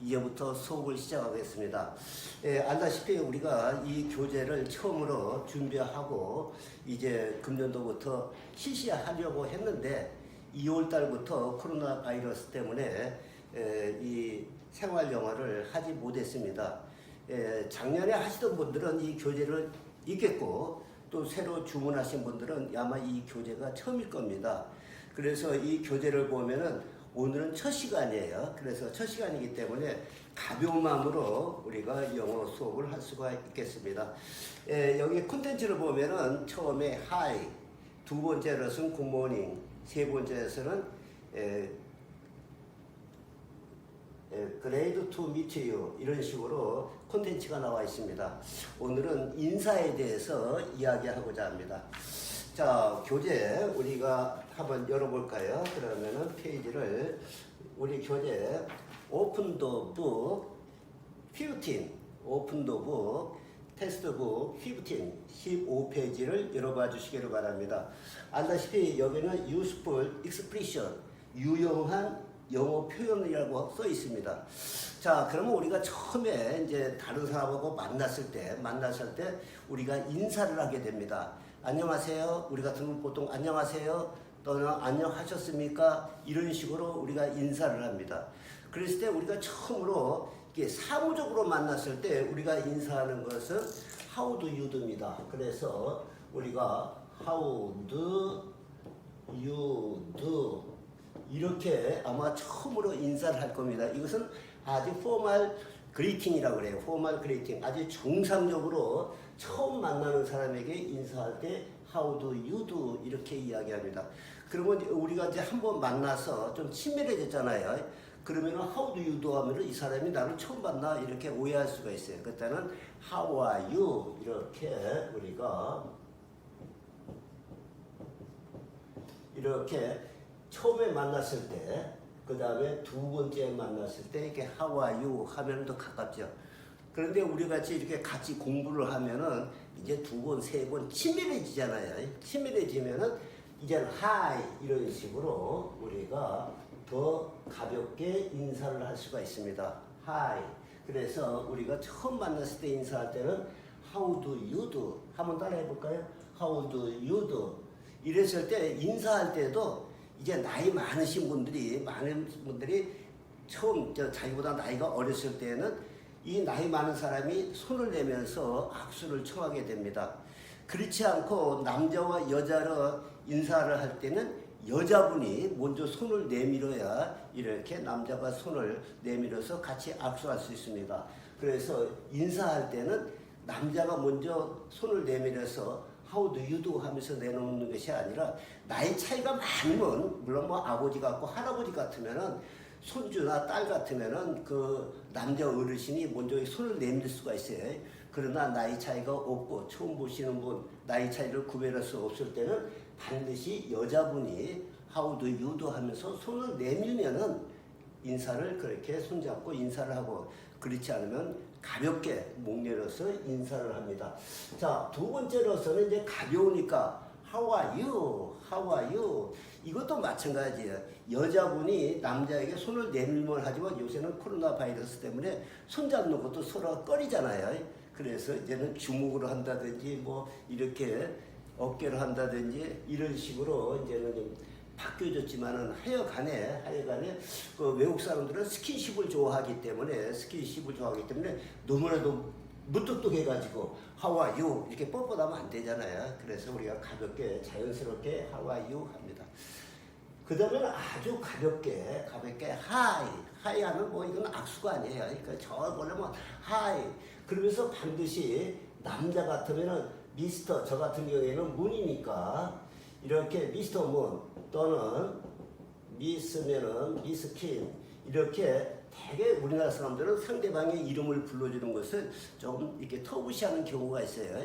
이제부터 수업을 시작하겠습니다. 알다시피 우리가 이 교재를 처음으로 준비하고 이제 금년도부터 실시하려고 했는데 2월 달부터 코로나 바이러스 때문에 이 생활 영어를 하지 못했습니다. 작년에 하시던 분들은 이 교재를 읽겠고 또 새로 주문하신 분들은 아마 이 교재가 처음일 겁니다. 그래서 이 교재를 보면은 오늘은 첫 시간이에요. 그래서 첫 시간이기 때문에 가벼운 마음으로 우리가 영어 수업을 할 수가 있겠습니다. 여기 콘텐츠를 보면은 처음에 hi, 두 번째로는 good morning, 세 번째에서는 glad to meet you 이런 식으로 콘텐츠가 나와 있습니다. 오늘은 인사에 대해서 이야기하고자 합니다. 자, 교재 우리가 한번 열어볼까요? 그러면은 페이지를 우리 교재 Open the Book 15, Open the Book 텍스트북 15페이지를 열어봐 주시기를 바랍니다. 알다시피 여기는 Useful Expression, 유용한 영어 표현이라고 써 있습니다. 자, 그러면 우리가 처음에 이제 다른 사람하고 만났을 때 우리가 인사를 하게 됩니다. 안녕하세요. 우리 같은 건 보통 안녕하세요 또는 안녕하셨습니까? 이런 식으로 우리가 인사를 합니다. 그랬을 때 우리가 처음으로 사무적으로 만났을 때 우리가 인사하는 것은 How do you do입니다. 그래서 우리가 How do you do 이렇게 아마 처음으로 인사를 할 겁니다. 이것은 아주 포멀 그리팅이라고 그래요. 포멀 그리팅. 아주 정상적으로 처음 만나는 사람에게 인사할 때 How do you do 이렇게 이야기합니다. 그러면 우리가 이제 한번 만나서 좀 친밀해졌잖아요. 그러면 How do you do 하면 이 사람이 나를 처음 봤나 이렇게 오해할 수가 있어요. 그때는 How are you 이렇게 우리가 이렇게 처음에 만났을 때, 그 다음에 두 번째 만났을 때 이렇게 How are you 하면 더 가깝죠. 그런데 우리 같이 이렇게 같이 공부를 하면은 이제 두 번, 세 번 친밀해지잖아요. 친밀해지면은 이제는 Hi 이런 식으로 우리가 더 가볍게 인사를 할 수가 있습니다. Hi. 그래서 우리가 처음 만났을 때 인사할 때는 How do you do? 한번 따라해 볼까요? How do you do? 이랬을 때 인사할 때도 이제 나이 많으신 분들이 처음 자기보다 나이가 어렸을 때는 이 나이 많은 사람이 손을 내면서 악수를 청하게 됩니다. 그렇지 않고 남자와 여자로 인사를 할 때는 여자분이 먼저 손을 내밀어야 이렇게 남자가 손을 내밀어서 같이 악수할 수 있습니다. 그래서 인사할 때는 남자가 먼저 손을 내밀어서 How do you do 하면서 내놓는 것이 아니라 나이 차이가 많으면 물론 뭐 아버지 같고 할아버지 같으면은 손주나 딸 같으면은 그 남자 어르신이 먼저 손을 내밀 수가 있어요. 그러나 나이 차이가 없고 처음 보시는 분 나이 차이를 구별할 수 없을 때는 반드시 여자분이 How do you do 하면서 손을 내밀면은 인사를 그렇게 손잡고 인사를 하고 그렇지 않으면 가볍게 목 내려서 인사를 합니다. 자, 두 번째로서는 이제 가벼우니까 How are you? How are you? 이것도 마찬가지예요. 여자분이 남자에게 손을 내밀면 하지만 요새는 코로나 바이러스 때문에 손잡는 것도 서로 꺼리잖아요. 그래서 이제는 주먹으로 한다든지 뭐 이렇게 어깨를 한다든지 이런 식으로 이제는 좀 바뀌어졌지만은 하여간에 그 외국 사람들은 스킨십을 좋아하기 때문에 너무나도 무뚝뚝해가지고 How are you 이렇게 뻣뻣하면 안 되잖아요. 그래서 우리가 가볍게 자연스럽게 How are you 합니다. 그 다음에는 아주 가볍게 Hi 하면 뭐 이건 악수가 아니에요. 그러니까 저 원래면 Hi 그러면서 반드시 남자 같으면은 미스터 저 같은 경우에는 문이니까 이렇게 미스터 문 또는 미스면은 미스킨 이렇게 되게 우리나라 사람들은 상대방의 이름을 불러주는 것을 좀 이렇게 터부시하는 경우가 있어요.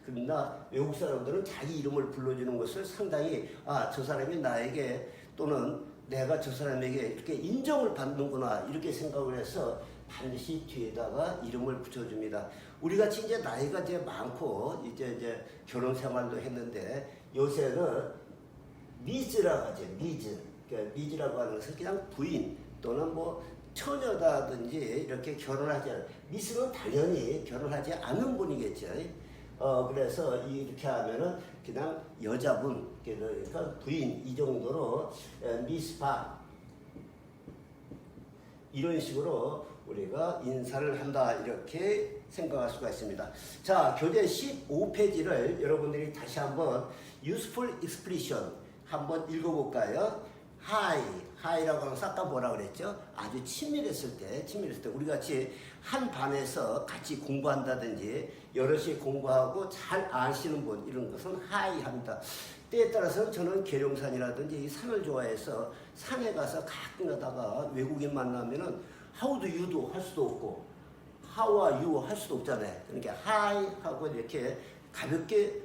그러나 외국 사람들은 자기 이름을 불러주는 것을 상당히 저 사람이 나에게 또는 내가 저 사람에게 이렇게 인정을 받는구나 이렇게 생각을 해서 반드시 뒤에다가 이름을 붙여줍니다. 우리 같이 이제 나이가 이제 많고 이제 결혼 생활도 했는데 요새는 미즈라고 하죠. 미즈라고 하는 것은 그냥 부인 또는 뭐 처녀다든지 이렇게 결혼하지 않은, 미스는 당연히 결혼하지 않은 분이겠죠. 그래서 이렇게 하면은 그냥 여자분, 그러니까 부인 이 정도로 미스파 이런 식으로 우리가 인사를 한다 이렇게 생각할 수가 있습니다. 자, 교재 15페이지를 여러분들이 다시 한번 useful expression 한번 읽어볼까요? high라고 하면 아까 뭐라 그랬죠? 아주 친밀했을 때 우리 같이 한 반에서 같이 공부한다든지 여럿이 공부하고 잘 아시는 분 이런 것은 high 합니다. 때에 따라서는 저는 계룡산이라든지 이 산을 좋아해서 산에 가서 가끔 가다가 외국인 만나면은 how do you도 할 수도 없고 how are you 할 수도 없잖아요. 그러니까 hi 하고 이렇게 가볍게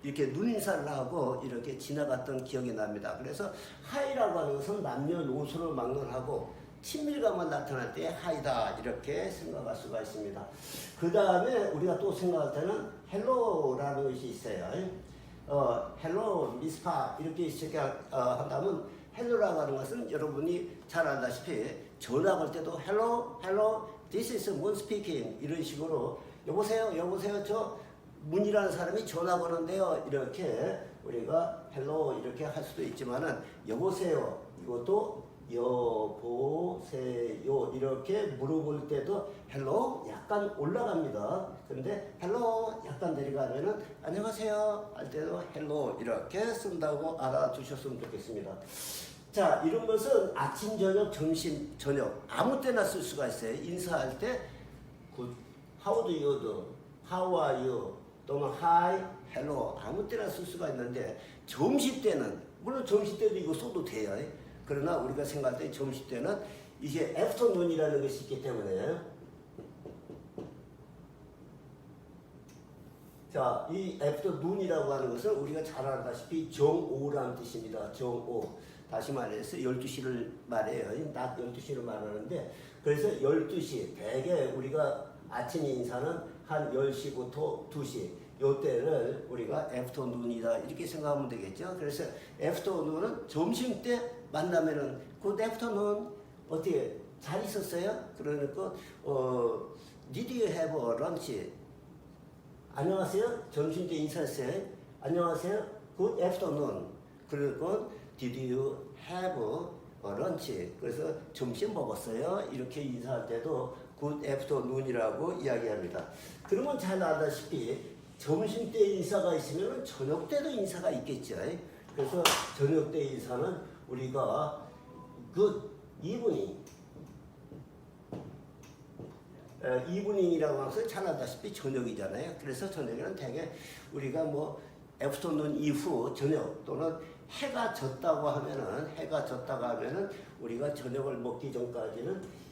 이렇게 눈인사를 하고 이렇게 지나갔던 기억이 납니다. 그래서 하이라고 하는 것은 남녀노소를 막론하고 친밀감만 나타날 때 하이다 이렇게 생각할 수가 있습니다. 그 다음에 우리가 또 생각할 때는 헬로라는 것이 있어요. 헬로 미스파 이렇게 시작한다면 헬로라고 하는 것은 여러분이 잘 알다시피 전화 걸 때도 헬로 this is Moon speaking 이런 식으로 여보세요 저 문이라는 사람이 전화 거는데요. 이렇게 우리가 헬로 이렇게 할 수도 있지만은 여보세요. 이것도 여보세요. 이렇게 물어볼 때도 헬로 약간 올라갑니다. 그런데 헬로 약간 내려가면은 안녕하세요 할 때도 헬로 이렇게 쓴다고 알아두셨으면 좋겠습니다. 자, 이런 것은 아침, 저녁, 점심, 저녁 아무 때나 쓸 수가 있어요. 인사할 때 how do you do? how are you? 또는 hi, hello 아무 때나 쓸 수가 있는데 점심 때는 물론 점심 때도 이거 써도 돼요. 그러나 우리가 생각할 때 점심 때는 이게 afternoon이라는 것이 있기 때문에 자, 이 afternoon이라고 하는 것은 우리가 잘 알다시피 정오라는 뜻입니다. 정오. 다시 말해서 12시를 말해요. 낮 12시를 말하는데 그래서 12시 대개 우리가 아침 인사는 한 10시부터 2시 요때를 우리가 애프터눈이다 이렇게 생각하면 되겠죠. 그래서 애프터눈은 점심 때 만나면은 굿 애프터눈 어떻게 잘 있었어요? 그러니까 did you have a lunch? 안녕하세요. 점심 때 인사했어요. 안녕하세요. 굿 애프터눈. 그러니까 did you have a lunch? 그래서 점심 먹었어요. 이렇게 인사할 때도 굿 애프터눈이라고 이야기합니다. 그러면 잘 알다시피 점심 때 인사가 있으면 저녁 때도 인사가 있겠죠. 그래서 저녁 때 인사는 우리가 굿 이브닝 이브닝이라고 하면서 잘 알다시피 저녁이잖아요. 그래서 저녁에는 대개 우리가 뭐 애프터눈 이후 저녁 또는 해가 졌다고 하면은 우리가 저녁을 먹기 전까지는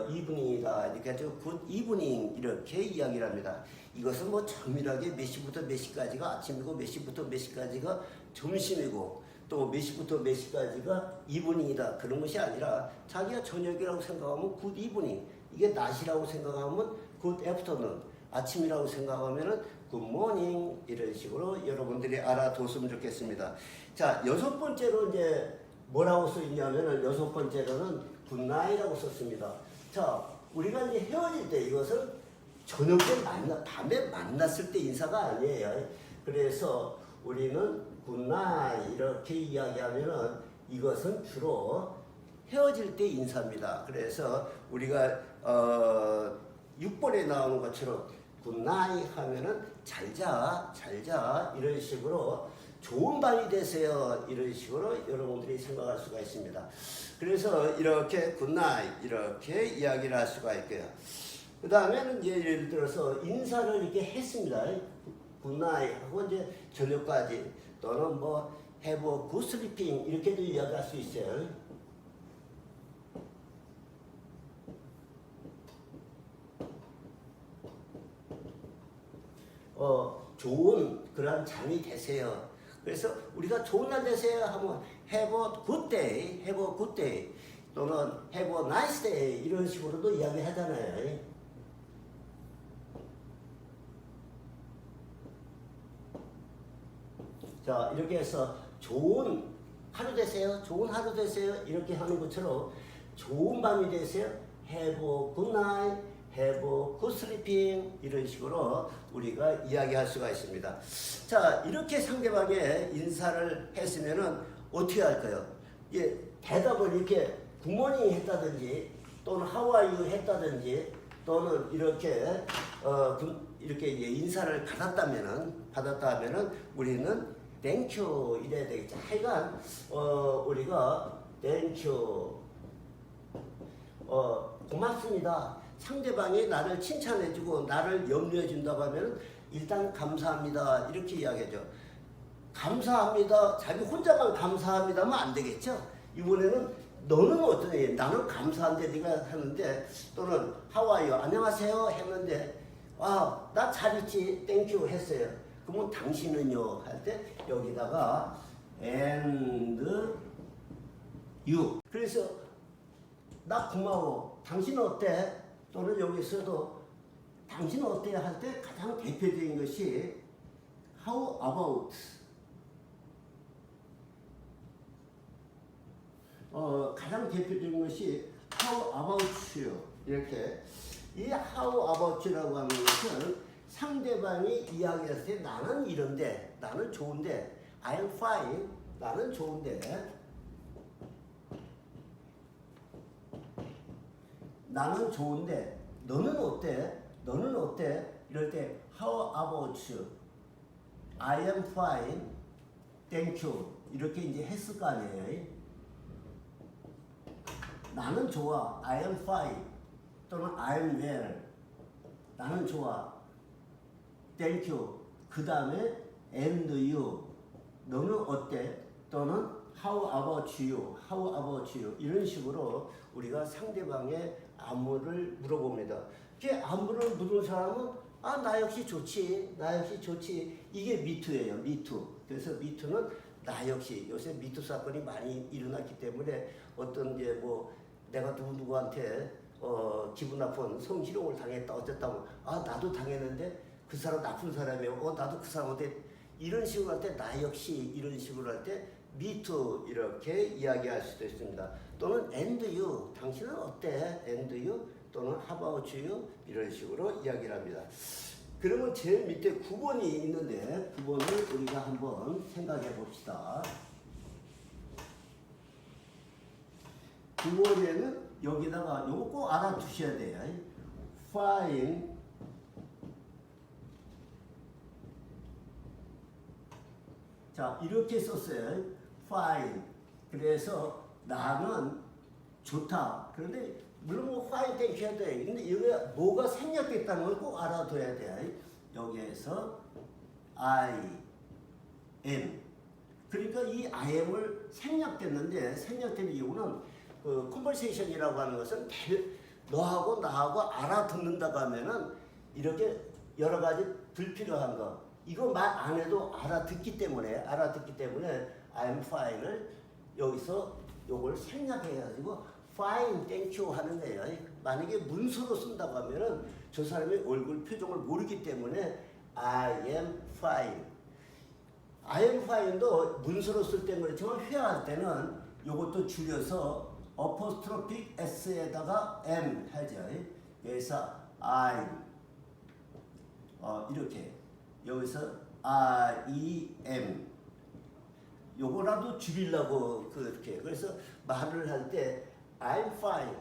이브닝이다 이렇게 해서 굿 이브닝 이렇게 이야기를 합니다. 이것은 뭐 정밀하게 몇 시부터 몇 시까지가 아침이고 몇 시부터 몇 시까지가 점심이고 또 몇 시부터 몇 시까지가 이브닝이다 그런 것이 아니라 자기가 저녁이라고 생각하면 굿 이브닝 이게 낮이라고 생각하면 굿 애프터눈 아침이라고 생각하면은 굿모닝 이런 식으로 여러분들이 알아뒀으면 좋겠습니다. 자, 여섯 번째로 이제 뭐라고 써 있냐면은 여섯 번째로는 굿나잇이라고 썼습니다. 자, 우리가 이제 헤어질 때 이것은 저녁 때 밤에 만났을 때 인사가 아니에요. 그래서 우리는 굿나잇 이렇게 이야기하면은 이것은 주로 헤어질 때 인사입니다. 그래서 우리가 6번에 나오는 것처럼 굿나잇 하면은 잘자 이런 식으로 좋은 밤이 되세요 이런 식으로 여러분들이 생각할 수가 있습니다. 그래서 이렇게 굿나잇 이렇게 이야기를 할 수가 있고요. 그 다음에는 이제 예를 들어서 인사를 이렇게 했습니다. 굿나잇 하고 이제 저녁까지 또는 뭐 have a good sleeping 이렇게도 이야기할 수 있어요. 좋은 그런 잠이 되세요. 그래서 우리가 좋은 날 되세요 하면 have a good day 또는 have a nice day 이런 식으로도 이야기하잖아요. 자, 이렇게 해서 좋은 하루 되세요 이렇게 하는 것처럼 좋은 밤이 되세요. Have a good night, have a good sleeping 이런 식으로 우리가 이야기할 수가 있습니다. 자, 이렇게 상대방의 인사를 했으면은 어떻게 할까요? 예, 대답을 이렇게 굿모닝 했다든지 또는 how are you 했다든지 또는 이렇게 이렇게 인사를 받았다 하면은 우리는 thank you 이래야 되겠죠. 하여간 우리가 thank you 고맙습니다. 상대방이 나를 칭찬해주고 나를 염려해준다고 하면 일단 감사합니다 이렇게 이야기하죠. 감사합니다. 자기 혼자만 감사합니다면 안 되겠죠. 이번에는 너는 어떠니? 나는 감사한데 네가 하는데 또는 how are you? 안녕하세요 했는데 나 잘 있지 땡큐 했어요. 그러면 당신은요 할 때 여기다가 and you. 그래서 나 고마워. 당신은 어때? 또는 여기서도 당신은 어때 할 때 가장 대표적인 것이 how about. 가장 대표적인 것이 how about you 이렇게 이 how about you라고 하는 것은 상대방이 이야기했을 때 나는 이런데 나는 좋은데 I am fine 나는 좋은데 나는 좋은데 너는 어때? 너는 어때? 이럴 때 how about you I am fine thank you 이렇게 이제 했을 거 아니에요. 나는 좋아. I am fine. 또는 I am well. 나는 좋아. Thank you. 그 다음에 and you. 너는 어때? 또는 how about you? How about you? 이런 식으로 우리가 상대방의 안부를 물어봅니다. 이게 안부를 묻는 사람은 나 역시 좋지. 나 역시 좋지. 이게 미투예요. 미투. 그래서 미투는 나 역시 요새 미투 사건이 많이 일어났기 때문에 어떤 내가 누구한테 기분 나쁜 성희롱을 당했다 어쨌다고 나도 당했는데 그 사람 나쁜 사람이에요. 나도 그 사람한테 이런 식으로 할 때 나 역시 이런 식으로 할 때 me too 이렇게 이야기할 수도 있습니다. 또는 and you 당신은 어때? and you 또는 how about you 이런 식으로 이야기를 합니다. 그러면 제일 밑에 9번이 있는데 9번을 우리가 한번 생각해 봅시다. 9번에는 여기다가 요거 꼭 알아두셔야 돼요. fine 자 이렇게 썼어요. fine 그래서 나는 좋다. 그런데 물론 fine thank you 해야 돼. 근데 여기 뭐가 생략됐다는 걸 꼭 알아둬야 돼. 여기에서 I am 그러니까 이 I am을 생략됐는데 생략된 이유는 컨버세이션이라고 하는 것은 너하고 나하고 알아듣는다고 하면은 이렇게 여러 가지 불필요한 거 이거 말 안 해도 알아듣기 때문에 I'm fine을 여기서 요걸 생략해가지고 fine, thank you 하는 거예요. 만약에 문서로 쓴다고 하면은 저 사람의 얼굴 표정을 모르기 때문에 I am fine. I am fine도 문서로 쓸 때는 그렇지만 회화할 때는 요것도 줄여서 apostrophe s에다가 m 하죠. 여기서 I 이렇게 여기서 I am 요거라도 줄이려고 그렇게 그래서 말을 할 때 I'm fine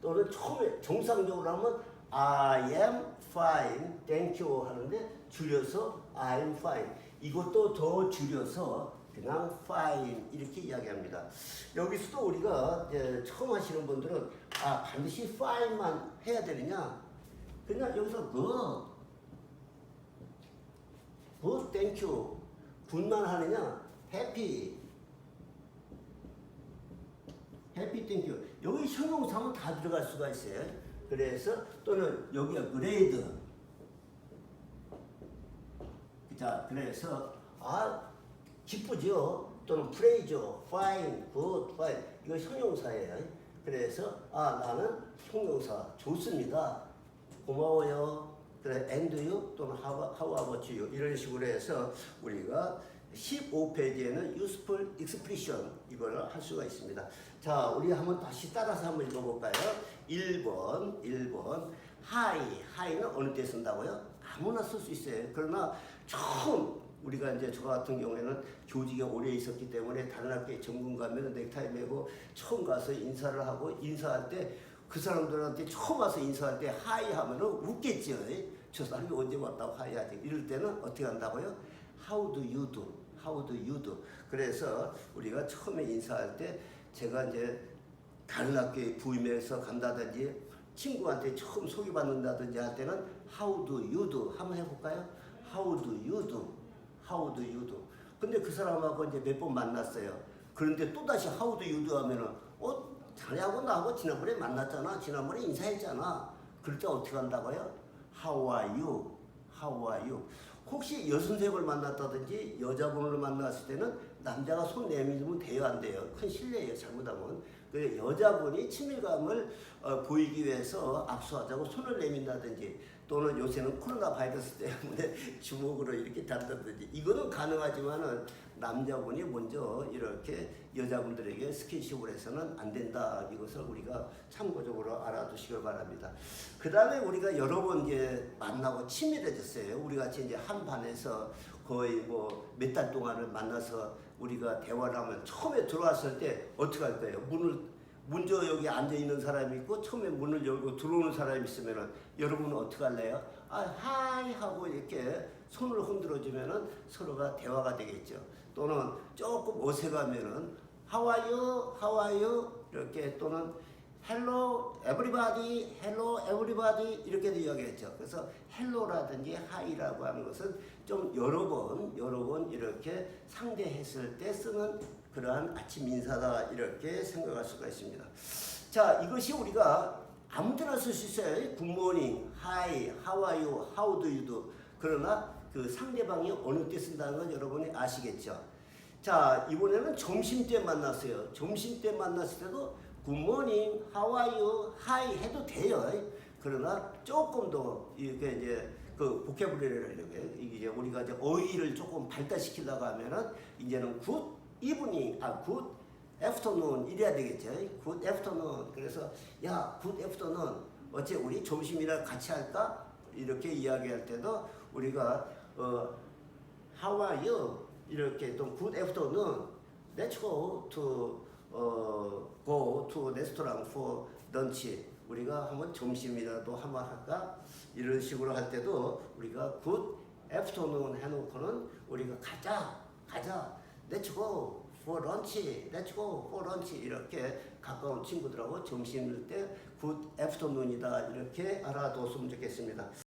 또는 처음에 정상적으로 하면 I am fine, thank you 하는데 줄여서 I'm fine 이것도 더 줄여서 그냥 fine 이렇게 이야기합니다. 여기서도 우리가 이제 처음 하시는 분들은 반드시 fine만 해야 되느냐? 그냥 여기서 good, thank you, good만 하느냐? happy, thank you. 여기 형용사는 다 들어갈 수가 있어요. 그래서 또는 여기가 grade. 자, 그래서 기쁘죠. 또는 praise, fine, good, fine. 이거 형용사예요. 그래서 나는 형용사 좋습니다. 고마워요. 그래 and you 또는 how about you 이런 식으로 해서 우리가 15페이지에는 useful expression 이걸 할 수가 있습니다. 자, 우리 한번 다시 따라서 한번 읽어볼까요? 1번 high는 어느 때 쓴다고요? 아무나 쓸 수 있어요. 그러나 처음 우리가 이제 저 같은 경우에는 교직에 오래 있었기 때문에 다른 학교에 전공 가면 넥타이 매고 처음 가서 인사를 하고 인사할 때 그 사람들한테 처음 와서 인사할 때 하이 하면은 웃겠죠. 저 사람이 언제 왔다고 하이 하지. 이럴 때는 어떻게 한다고요? How do you do? How do you do? 그래서 우리가 처음에 인사할 때 제가 이제 다른 학교에 부임해서 간다든지 친구한테 처음 소개받는다든지 할 때는 How do you do? 한번 해볼까요? How do you do? How do you do? 근데 그 사람하고 이제 몇 번 만났어요. 그런데 또다시 How do you do 하면은 자네하고 나하고 지난번에 만났잖아. 지난번에 인사했잖아. 그럴 때 어떻게 한다고요? How are you? How are you? 혹시 여선생을 만났다든지 여자분을 만났을 때는 남자가 손 내밀면 돼요, 안 돼요? 큰 실례예요, 잘못하면. 그 여자분이 친밀감을 보이기 위해서 악수하자고 손을 내민다든지 또는 요새는 코로나 바이러스 때문에 주먹으로 이렇게 잡다든지 이거는 가능하지만은 남자분이 먼저 이렇게 여자분들에게 스킨십을 해서는 안 된다. 이것을 우리가 참고적으로 알아두시길 바랍니다. 그 다음에 우리가 여러 번 이제 만나고 친밀해졌어요. 우리 같이 이제 한 반에서 거의 뭐 몇 달 동안을 만나서 우리가 대화를 하면 처음에 들어왔을 때 어떻게 할 거예요? 먼저 여기 앉아 있는 사람이 있고 처음에 문을 열고 들어오는 사람이 있으면은 여러분은 어떻게 할래요? 하이 하고 이렇게 손을 흔들어 주면은 서로가 대화가 되겠죠. 또는 조금 어색하면은 How are you? How are you? 이렇게 또는 Hello everybody, Hello everybody 이렇게도 이야기했죠. 그래서 Hello라든지 Hi라고 하는 것은 좀 여러 번 이렇게 상대했을 때 쓰는 그러한 아침 인사다 이렇게 생각할 수가 있습니다. 자, 이것이 우리가 아무 때나 쓸 수 있어요. 굿모닝, 하이, how are you, how do you do. 그러나 그 상대방이 어느 때 쓴다는 건 여러분이 아시겠죠. 자, 이번에는 점심때 만났어요. 점심때 만났을 때도 굿모닝, how are you, hi 해도 돼요. 그러나 조금 더 이렇게 이제 그 보캐블러리를 이제 우리가 이제 어휘를 조금 발달시키려고 하면은 이제는 굿 이브닝, 굿 애프터눈 이래야 되겠죠. 굿 애프터눈. 그래서 야, 굿 애프터눈. 어째 우리 점심이랑 같이 할까? 이렇게 이야기할 때도 우리가 how are you? 이렇게 또 굿 애프터눈. Let's go to restaurant for lunch. 우리가 한번 점심이라도 한번 할까? 이런 식으로 할 때도 우리가 굿 애프터눈 해놓고는 우리가 가자. Let's go for lunch. Let's go for lunch. 이렇게 가까운 친구들하고 점심일 때 굿 애프터눈이다. 이렇게 알아뒀으면 좋겠습니다.